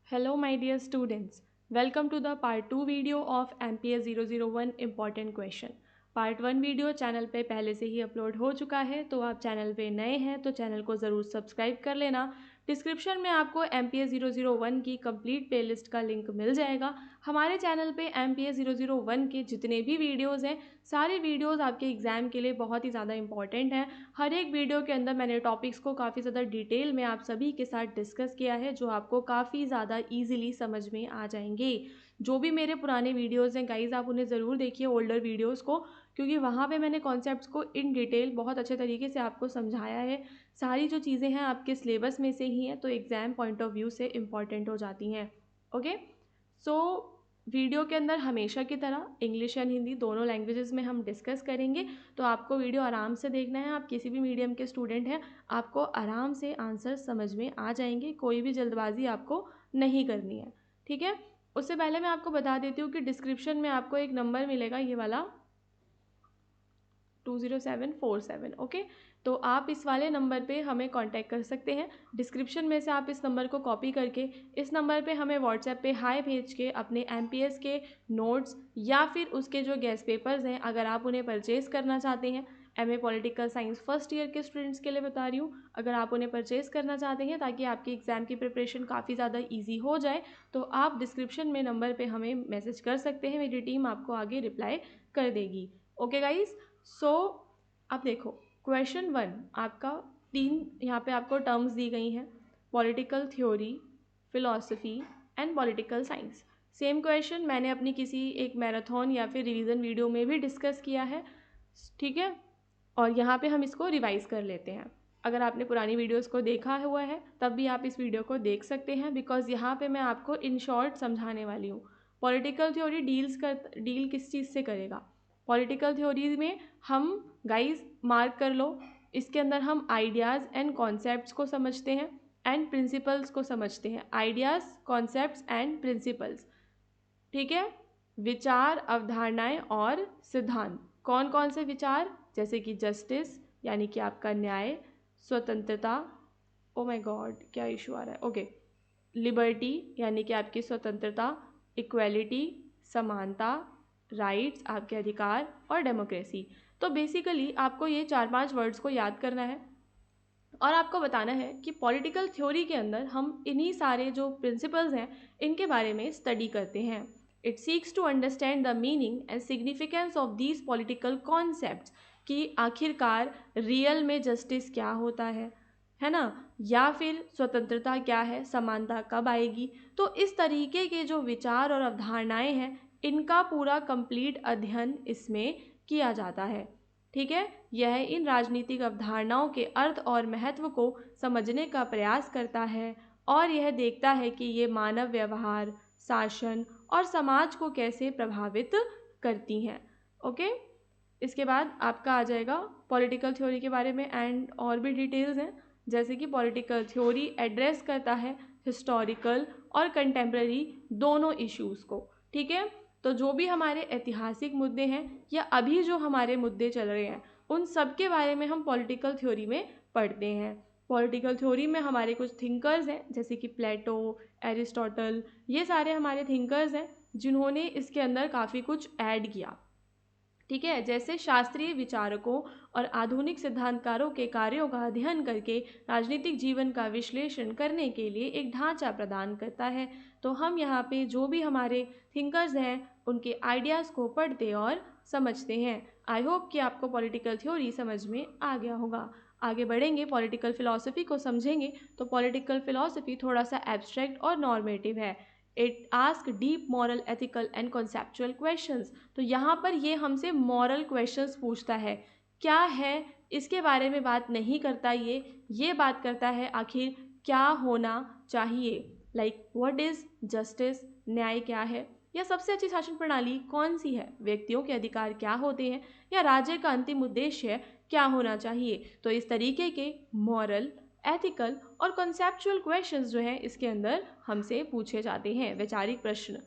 Hello my dear students, welcome to the part 2 video of MPS 001 important question। Part 1 video channel पे पहले से ही upload हो चुका है, तो आप चैनल पे नए हैं तो चैनल को ज़रूर सब्सक्राइब कर लेना। डिस्क्रिप्शन में आपको MPS 001 की कंप्लीट प्लेलिस्ट का लिंक मिल जाएगा। हमारे चैनल पे MPS 001 के जितने भी वीडियोज़ हैं, सारे वीडियोज़ आपके एग्ज़ाम के लिए बहुत ही ज़्यादा इंपॉर्टेंट हैं। हर एक वीडियो के अंदर मैंने टॉपिक्स को काफ़ी ज़्यादा डिटेल में आप सभी के साथ डिस्कस किया है, जो आपको काफ़ी ज़्यादा ईजिली समझ में आ जाएंगे। जो भी मेरे पुराने वीडियोज़ हैं गाइज़, आप उन्हें ज़रूर देखिए, ओल्डर वीडियोज़ को, क्योंकि वहाँ पे मैंने कॉन्सेप्ट्स को इन डिटेल बहुत अच्छे तरीके से आपको समझाया है। सारी जो चीज़ें हैं आपके सिलेबस में से ही हैं, तो एग्ज़ाम पॉइंट ऑफ व्यू से इम्पॉर्टेंट हो जाती हैं। ओके, सो वीडियो के अंदर हमेशा की तरह इंग्लिश एंड हिंदी दोनों लैंग्वेजेस में हम डिस्कस करेंगे, तो आपको वीडियो आराम से देखना है। आप किसी भी मीडियम के स्टूडेंट हैं, आपको आराम से आंसर समझ में आ जाएंगे, कोई भी जल्दबाजी आपको नहीं करनी है, ठीक है। उससे पहले मैं आपको बता देती हूँ कि डिस्क्रिप्शन में आपको एक नंबर मिलेगा, ये वाला 20747। ओके, तो आप इस वाले नंबर पे हमें कांटेक्ट कर सकते हैं। डिस्क्रिप्शन में से आप इस नंबर को कॉपी करके इस नंबर पे हमें व्हाट्सएप पे हाय भेज के अपने MPS के नोट्स या फिर उसके जो गेस्ट पेपर्स हैं, अगर आप उन्हें परचेज़ करना चाहते हैं, MA political science first year के स्टूडेंट्स के लिए बता रही हूँ, अगर आप उन्हें परचेज़ करना चाहते हैं ताकि आपकी एग्ज़ाम की प्रिपरेशन काफ़ी ज़्यादा ईजी हो जाए, तो आप डिस्क्रिप्शन में नंबर पर हमें मैसेज कर सकते हैं। मेरी टीम आपको आगे रिप्लाई कर देगी। ओके गाइज़, सो अब देखो, क्वेश्चन 1 आपका 3 यहाँ पे आपको टर्म्स दी गई हैं, political theory, philosophy and political science. Same question मैंने अपनी किसी एक मैराथन या फिर रिवीजन वीडियो में भी डिस्कस किया है, ठीक है। और यहाँ पे हम इसको रिवाइज कर लेते हैं। अगर आपने पुरानी वीडियोस को देखा हुआ है तब भी आप इस वीडियो को देख सकते हैं, बिकॉज यहाँ पे मैं आपको इन शॉर्ट समझाने वाली हूँ। पॉलिटिकल थ्योरी डील किस चीज़ से करेगा। पॉलिटिकल थ्योरी में हम गाइज मार्क कर लो, इसके अंदर हम आइडियाज़ एंड कॉन्सेप्ट्स को समझते हैं एंड प्रिंसिपल्स को समझते हैं। आइडियाज़, कॉन्सेप्ट्स एंड प्रिंसिपल्स, ठीक है। विचार, अवधारणाएं और सिद्धांत। कौन कौन से विचार, जैसे कि जस्टिस यानी कि आपका न्याय, स्वतंत्रता, ओ माय गॉड क्या इशू आ रहा है, ओके, लिबर्टी यानी कि आपकी स्वतंत्रता, इक्वेलिटी समानता, राइट्स आपके अधिकार, और डेमोक्रेसी। तो बेसिकली आपको ये 4-5 वर्ड्स को याद करना है और आपको बताना है कि पॉलिटिकल थ्योरी के अंदर हम इन्हीं सारे जो प्रिंसिपल्स हैं इनके बारे में स्टडी करते हैं। It seeks to understand the meaning and significance of these political concepts, कि आखिरकार रियल में जस्टिस क्या होता है ना, या फिर स्वतंत्रता क्या है, समानता कब आएगी। तो इस तरीके के जो विचार और अवधारणाएं हैं, इनका पूरा कंप्लीट अध्ययन इसमें किया जाता है, ठीक है। यह इन राजनीतिक अवधारणाओं के अर्थ और महत्व को समझने का प्रयास करता है और यह देखता है कि ये मानव व्यवहार, शासन और समाज को कैसे प्रभावित करती हैं। ओके, इसके बाद आपका आ जाएगा पॉलिटिकल थ्योरी के बारे में एंड और भी डिटेल्स हैं, जैसे कि पॉलिटिकल थ्योरी एड्रेस करता है हिस्टोरिकल और कंटेम्प्रेरी दोनों इश्यूज़ को, ठीक है। तो जो भी हमारे ऐतिहासिक मुद्दे हैं या अभी जो हमारे मुद्दे चल रहे हैं, उन सब के बारे में हम पॉलिटिकल थ्योरी में पढ़ते हैं। पॉलिटिकल थ्योरी में हमारे कुछ थिंकर्स हैं, जैसे कि प्लेटो, एरिस्टोटल, ये सारे हमारे थिंकर्स हैं जिन्होंने इसके अंदर काफ़ी कुछ ऐड किया, ठीक है। जैसे शास्त्रीय विचारकों और आधुनिक सिद्धांतकारों के कार्यों का अध्ययन करके राजनीतिक जीवन का विश्लेषण करने के लिए एक ढांचा प्रदान करता है। तो हम यहाँ पे जो भी हमारे थिंकर्स हैं उनके आइडियाज़ को पढ़ते और समझते हैं। आई होप कि आपको पॉलिटिकल थ्योरी समझ में आ गया होगा। आगे बढ़ेंगे, पॉलिटिकल फिलॉसफी को समझेंगे। तो पॉलिटिकल फिलॉसफी थोड़ा सा एब्स्ट्रैक्ट और नॉर्मेटिव है। It ask deep moral, ethical and conceptual questions. तो यहाँ पर ये हमसे मॉरल क्वेश्चंस पूछता है, क्या है इसके बारे में बात नहीं करता, ये बात करता है आखिर क्या होना चाहिए, लाइक व्हाट इज जस्टिस, न्याय क्या है, या सबसे अच्छी शासन प्रणाली कौन सी है, व्यक्तियों के अधिकार क्या होते हैं, या राज्य का अंतिम उद्देश्य क्या होना चाहिए। तो इस तरीके के मॉरल, एथिकल और कॉन्सेप्चुअल क्वेश्चंस जो हैं इसके अंदर हमसे पूछे जाते हैं, वैचारिक प्रश्न।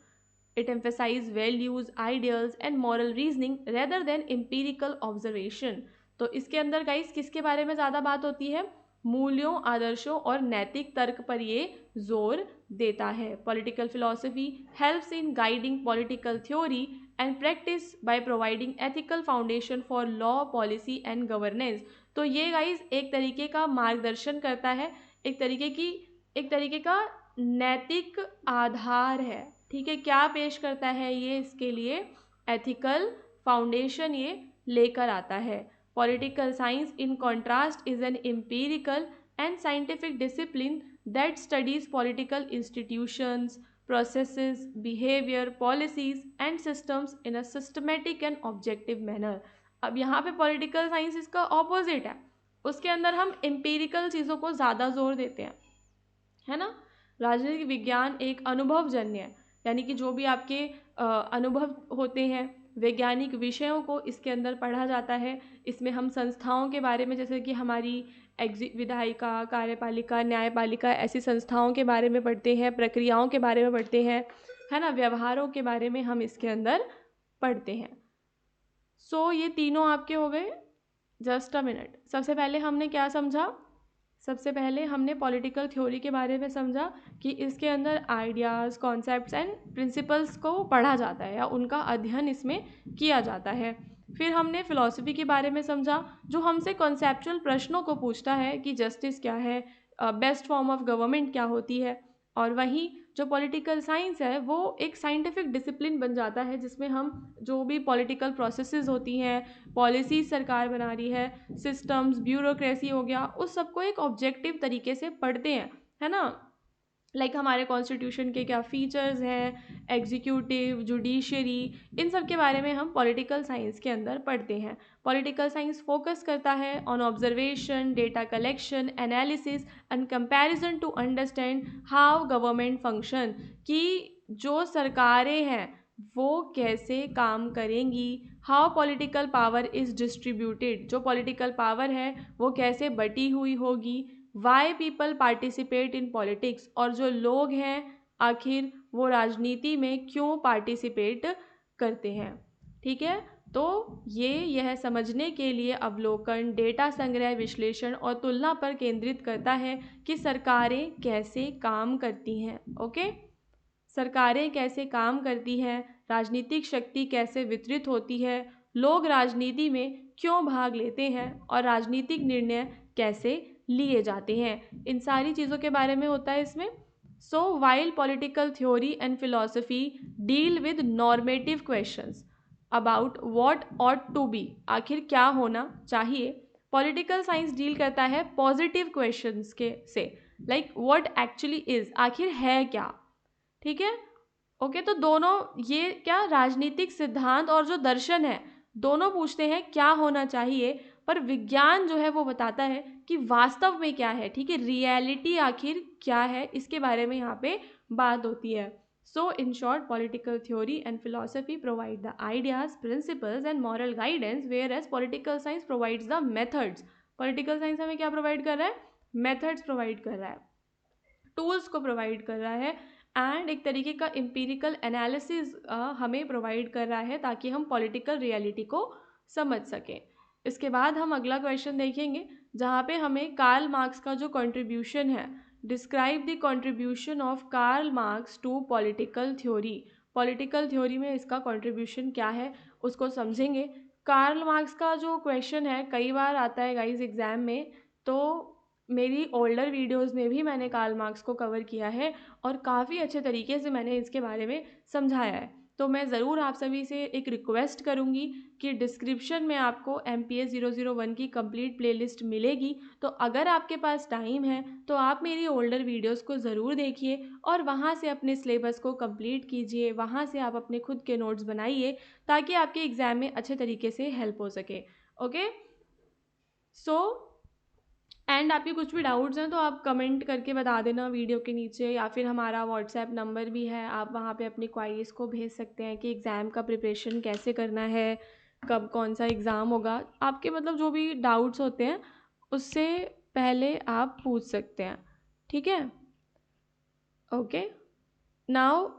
It emphasize values, ideals and moral reasoning rather than empirical observation. तो इसके अंदर गाइस किसके बारे में ज़्यादा बात होती है, मूल्यों, आदर्शों और नैतिक तर्क पर ये जोर देता है। Political philosophy helps in guiding political theory and practice by providing ethical foundation for law, policy and governance. तो ये गाइस एक तरीके का मार्गदर्शन करता है, एक तरीके का नैतिक आधार है। ठीक है, क्या पेश करता है ये, इसके लिए एथिकल फाउंडेशन ये लेकर आता है। Political science in contrast is an empirical and scientific discipline that studies political institutions, processes, behavior, policies and systems in a systematic and objective manner। अब यहाँ पे पॉलिटिकल साइंस इसका ऑपोजिट है, उसके अंदर हम एम्पिरिकल चीज़ों को ज़्यादा जोर देते हैं, है ना। राजनीतिक विज्ञान एक अनुभवजन्य है, यानी कि जो भी आपके अनुभव होते हैं, वैज्ञानिक विषयों को इसके अंदर पढ़ा जाता है। इसमें हम संस्थाओं के बारे में, जैसे कि हमारी विधायिका, कार्यपालिका, न्यायपालिका, ऐसी संस्थाओं के बारे में पढ़ते हैं, प्रक्रियाओं के बारे में पढ़ते हैं, है ना, व्यवहारों के बारे में हम इसके अंदर पढ़ते हैं। सो ये तीनों आपके हो गए। जस्ट अ मिनट, सबसे पहले हमने क्या समझा, सबसे पहले हमने पॉलिटिकल थ्योरी के बारे में समझा कि इसके अंदर आइडियाज़, कॉन्सेप्ट्स एंड प्रिंसिपल्स को पढ़ा जाता है या उनका अध्ययन इसमें किया जाता है। फिर हमने फिलॉसफी के बारे में समझा, जो हमसे कॉन्सेप्चुअल प्रश्नों को पूछता है कि जस्टिस क्या है, बेस्ट फॉर्म ऑफ गवर्नमेंट क्या होती है। और वहीं जो पॉलिटिकल साइंस है वो एक साइंटिफिक डिसिप्लिन बन जाता है, जिसमें हम जो भी पॉलिटिकल प्रोसेसेस होती हैं, पॉलिसीज सरकार बना रही है, सिस्टम्स, ब्यूरोक्रेसी हो गया, उस सबको एक ऑब्जेक्टिव तरीके से पढ़ते हैं, है ना। लाइक हमारे कॉन्स्टिट्यूशन के क्या फीचर्स हैं, एग्जीक्यूटिव, जुडिशरी, इन सब के बारे में हम पॉलिटिकल साइंस के अंदर पढ़ते हैं। पॉलिटिकल साइंस फोकस करता है on observation, data collection, analysis and comparison to understand how government function, कि जो सरकारें हैं वो कैसे काम करेंगी, how political power is distributed, जो पॉलिटिकल पावर है वो कैसे बटी हुई होगी, why people participate in politics, और जो लोग हैं आखिर वो राजनीति में क्यों पार्टिसिपेट करते हैं। ठीक है, तो यह समझने के लिए अवलोकन, डेटा संग्रह, विश्लेषण और तुलना पर केंद्रित करता है कि सरकारें कैसे काम करती हैं। ओके, सरकारें कैसे काम करती हैं, राजनीतिक शक्ति कैसे वितरित होती है, लोग राजनीति में क्यों भाग लेते हैं और राजनीतिक निर्णय कैसे लिए जाते हैं, इन सारी चीज़ों के बारे में होता है इसमें। So while political theory and philosophy deal with normative questions about what ought to be, आखिर क्या होना चाहिए, पॉलिटिकल साइंस डील करता है पॉजिटिव क्वेश्चंस के से, लाइक व्हाट एक्चुअली इज, आखिर है क्या। ठीक है, ओके, तो दोनों ये क्या राजनीतिक सिद्धांत और जो दर्शन है दोनों पूछते हैं क्या होना चाहिए, पर विज्ञान जो है वो बताता है कि वास्तव में क्या है। ठीक है, रियलिटी आखिर क्या है, इसके बारे में यहाँ पे बात होती है। So in short, political theory and philosophy provide the ideas, principles and moral guidance, whereas political science provides the methods. Political science हमें क्या प्रोवाइड कर रहा है, मेथड्स प्रोवाइड कर रहा है, टूल्स को प्रोवाइड कर रहा है, एंड एक तरीके का एम्पिरिकल एनालिसिस हमें प्रोवाइड कर रहा है ताकि हम पॉलिटिकल रियलिटी को समझ सकें। इसके बाद हम अगला क्वेश्चन देखेंगे, जहाँ पे हमें कार्ल मार्क्स का जो कंट्रीब्यूशन है, describe the contribution of Karl Marx to political theory. Political theory में इसका कंट्रीब्यूशन क्या है उसको समझेंगे। कार्ल मार्क्स का जो क्वेश्चन है कई बार आता है गाइस एग्जाम में, तो मेरी ओल्डर वीडियोस में भी मैंने कार्ल मार्क्स को कवर किया है और काफ़ी अच्छे तरीके से मैंने इसके बारे में समझाया है। तो मैं ज़रूर आप सभी से एक रिक्वेस्ट करूँगी कि डिस्क्रिप्शन में आपको MPS 001 की कंप्लीट प्लेलिस्ट मिलेगी, तो अगर आपके पास टाइम है तो आप मेरी ओल्डर वीडियोस को ज़रूर देखिए और वहाँ से अपने सिलेबस को कंप्लीट कीजिए, वहाँ से आप अपने खुद के नोट्स बनाइए ताकि आपके एग्ज़ाम में अच्छे तरीके से हेल्प हो सके। ओके, सो एंड आपके कुछ भी डाउट्स हैं तो आप कमेंट करके बता देना वीडियो के नीचे, या फिर हमारा व्हाट्सएप नंबर भी है, आप वहाँ पे अपनी क्वारीज़ को भेज सकते हैं कि एग्ज़ाम का प्रिपरेशन कैसे करना है, कब कौन सा एग्ज़ाम होगा, आपके मतलब जो भी डाउट्स होते हैं उससे पहले आप पूछ सकते हैं। ठीक है, okay, now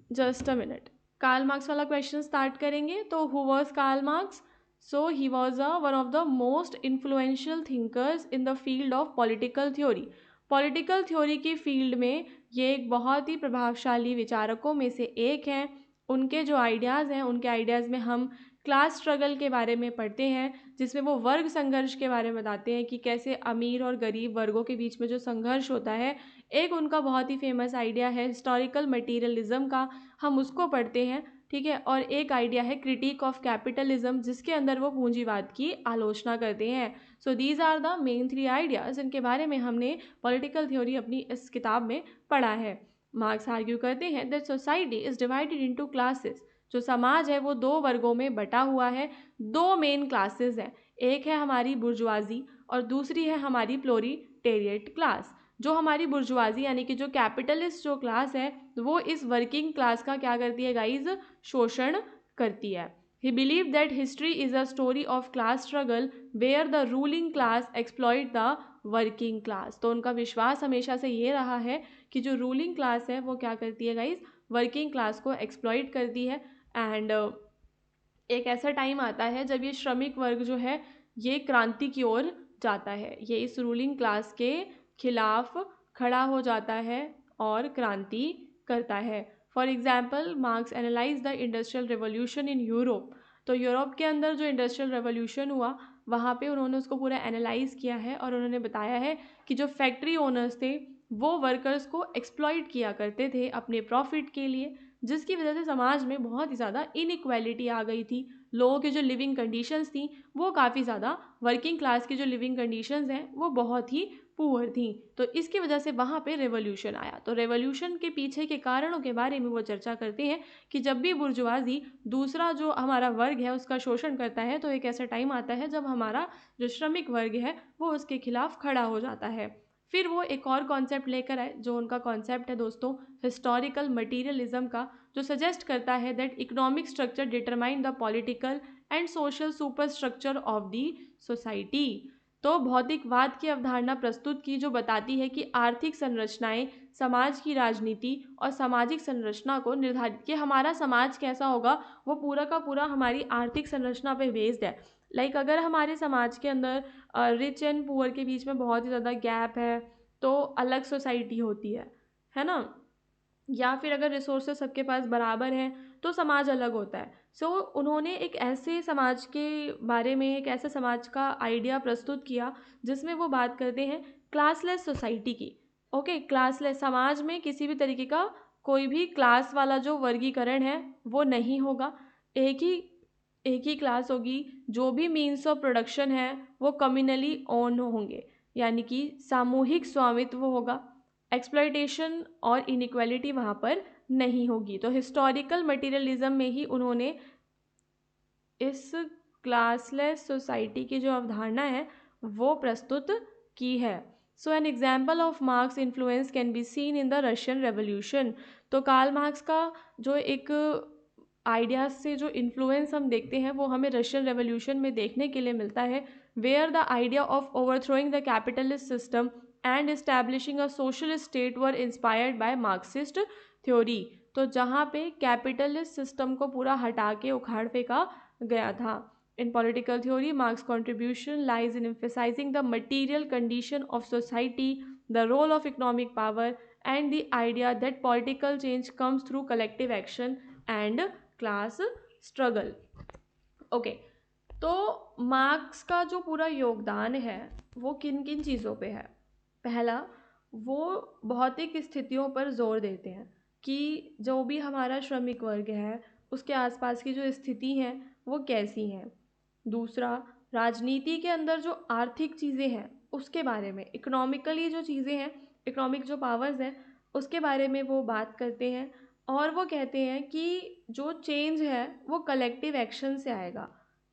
just a minute, Karl Marx वाला क्वेश्चन स्टार्ट करेंगे। तो who was Karl Marx? So he was one of the most influential thinkers in the field of political theory. Political theory की फील्ड में ये एक बहुत ही प्रभावशाली विचारकों में से एक हैं। उनके जो आइडियाज़ हैं, उनके आइडियाज़ में हम क्लास स्ट्रगल के बारे में पढ़ते हैं, जिसमें वो वर्ग संघर्ष के बारे में बताते हैं कि कैसे अमीर और गरीब वर्गों के बीच में जो संघर्ष होता है। एक उनका बहुत ही फेमस आइडिया है हिस्टोरिकल मटीरियलिज्म का, हम उसको पढ़ते हैं, ठीक है। और एक आइडिया है क्रिटिक ऑफ कैपिटलिज्म, जिसके अंदर वो पूंजीवाद की आलोचना करते हैं। So these are the main 3 ideas जिनके बारे में हमने पॉलिटिकल थ्योरी अपनी इस किताब में पढ़ा है। मार्क्स आर्ग्यू करते हैं that society is divided into classes. जो समाज है वो 2 वर्गों में बटा हुआ है। 2 मेन क्लासेस हैं, एक है हमारी बुर्जुआजी और दूसरी है हमारी प्लोरिटेरिएट क्लास। जो हमारी बुर्जुआजी यानी कि जो कैपिटलिस्ट जो क्लास है, वो इस वर्किंग क्लास का क्या करती है गाइज, शोषण करती है। He believe that history is a story of class struggle where the ruling class exploit the working class. तो उनका विश्वास हमेशा से ये रहा है कि जो रूलिंग क्लास है वो क्या करती है गाइज, वर्किंग क्लास को एक्सप्लॉइट करती है। एंड एक ऐसा टाइम आता है जब ये श्रमिक वर्ग जो है ये क्रांति की ओर जाता है, ये इस रूलिंग क्लास के खिलाफ खड़ा हो जाता है और क्रांति करता है। For example marks analyse the industrial revolution in Europe. तो यूरोप के अंदर जो इंडस्ट्रियल रेवोल्यूशन हुआ वहाँ पे उन्होंने उसको पूरा एनालाइज किया है और उन्होंने बताया है कि जो फैक्ट्री ओनर्स थे वो वर्कर्स को एक्सप्लॉइट किया करते थे अपने प्रॉफिट के लिए, जिसकी वजह से समाज में बहुत ही ज़्यादा इनइक्वालिटी आ गई थी। लोगों की जो लिविंग कंडीशंस थी वो काफ़ी ज़्यादा, वर्किंग क्लास की जो लिविंग कंडीशंस हैं वो बहुत ही पुअर थी। तो इसकी वजह से वहाँ पे रेवोल्यूशन आया। तो रेवोल्यूशन के पीछे के कारणों के बारे में वो चर्चा करते हैं कि जब भी बुर्जुआजी दूसरा जो हमारा वर्ग है उसका शोषण करता है, तो एक ऐसा टाइम आता है जब हमारा जो श्रमिक वर्ग है वो उसके खिलाफ खड़ा हो जाता है। फिर वो एक और कॉन्सेप्ट लेकर आए, जो उनका कॉन्सेप्ट है दोस्तों हिस्टोरिकल मटीरियलिज्म का, जो सजेस्ट करता है that economic structure determine the political and social super structure of the society. तो भौतिकवाद की अवधारणा प्रस्तुत की जो बताती है कि आर्थिक संरचनाएं समाज की राजनीति और सामाजिक संरचना को निर्धारित, कि हमारा समाज कैसा होगा वो पूरा का पूरा हमारी आर्थिक संरचना पे बेस्ड है। लाइक अगर हमारे समाज के अंदर रिच एंड पुअर के बीच में बहुत ही ज़्यादा गैप है तो अलग सोसाइटी होती है ना। या फिर अगर रिसोर्सेज सबके पास बराबर हैं तो समाज अलग होता है। सो उन्होंने एक ऐसे समाज के बारे में, एक ऐसे समाज का आइडिया प्रस्तुत किया जिसमें वो बात करते हैं क्लासलेस सोसाइटी की। ओके, क्लासलेस समाज में किसी भी तरीके का कोई भी क्लास वाला जो वर्गीकरण है वो नहीं होगा। एक ही क्लास होगी। जो भी मीन्स ऑफ प्रोडक्शन है वो कम्युनली ओन होंगे, यानी कि सामूहिक स्वामित्व होगा। एक्सप्लॉयटेशन और इनइक्वालिटी वहाँ पर नहीं होगी। तो हिस्टोरिकल मटीरियलिज्म में ही उन्होंने इस क्लासलेस सोसाइटी की जो अवधारणा है वो प्रस्तुत की है। So an example of Marx influence can be seen in the Russian revolution. तो कार्ल मार्क्स का जो एक आइडियाज से जो इन्फ्लुएंस हम देखते हैं वो हमें रशियन रेवोल्यूशन में देखने के लिए मिलता है, where the idea of overthrowing the capitalist system and establishing a socialist state were inspired by Marxist theory. तो जहाँ पे कैपिटलिस्ट सिस्टम को पूरा हटा के उखाड़ फेंका गया था। In political theory Marx contribution lies in emphasizing the material condition of society, the role of economic power and the idea that political change comes through collective action and class struggle. Okay, तो Marx का जो पूरा योगदान है वो किन किन चीज़ों पे है। पहला, वो भौतिक स्थितियों पर जोर देते हैं कि जो भी हमारा श्रमिक वर्ग है उसके आसपास की जो स्थिति हैं वो कैसी हैं। दूसरा, राजनीति के अंदर जो आर्थिक चीज़ें हैं उसके बारे में, इकोनॉमिकली जो चीज़ें हैं, इकोनॉमिक जो पावर्स हैं उसके बारे में वो बात करते हैं। और वो कहते हैं कि जो चेंज है वो कलेक्टिव एक्शन से आएगा,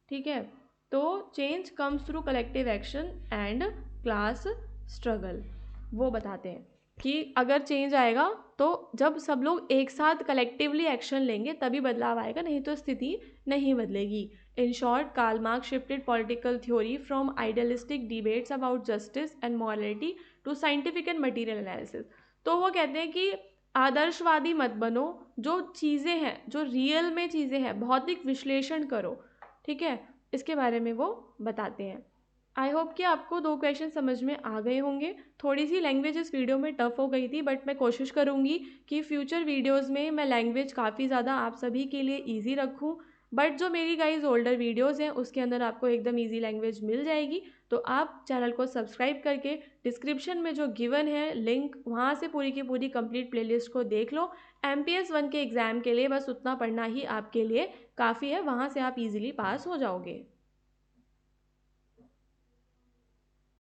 ठीक है। तो change comes through collective action and class struggle. वो बताते हैं कि अगर चेंज आएगा तो जब सब लोग एक साथ कलेक्टिवली एक्शन लेंगे तभी बदलाव आएगा, नहीं तो स्थिति नहीं बदलेगी। In short, Karl Marx shifted political theory from idealistic debates about justice and morality to scientific and material analysis. तो वो कहते हैं कि आदर्शवादी मत बनो, जो चीज़ें हैं, जो रियल में चीज़ें हैं, भौतिक विश्लेषण करो, ठीक है। इसके बारे में वो बताते हैं। आई होप कि आपको 2 क्वेश्चन समझ में आ गए होंगे। थोड़ी सी लैंग्वेज इस वीडियो में टफ हो गई थी, बट मैं कोशिश करूँगी कि फ्यूचर वीडियोज़ में मैं लैंग्वेज काफ़ी ज़्यादा आप सभी के लिए ईजी रखूँ। बट जो मेरी गाइज ओल्डर वीडियोज़ हैं उसके अंदर आपको एकदम ईजी लैंग्वेज मिल जाएगी। तो आप चैनल को सब्सक्राइब करके डिस्क्रिप्शन में जो गिवन है लिंक, वहाँ से पूरी की पूरी कंप्लीट प्लेलिस्ट को देख लो। MPS 1 के एग्ज़ाम के लिए बस उतना पढ़ना ही आपके लिए काफ़ी है, वहाँ से आप इजीली पास हो जाओगे।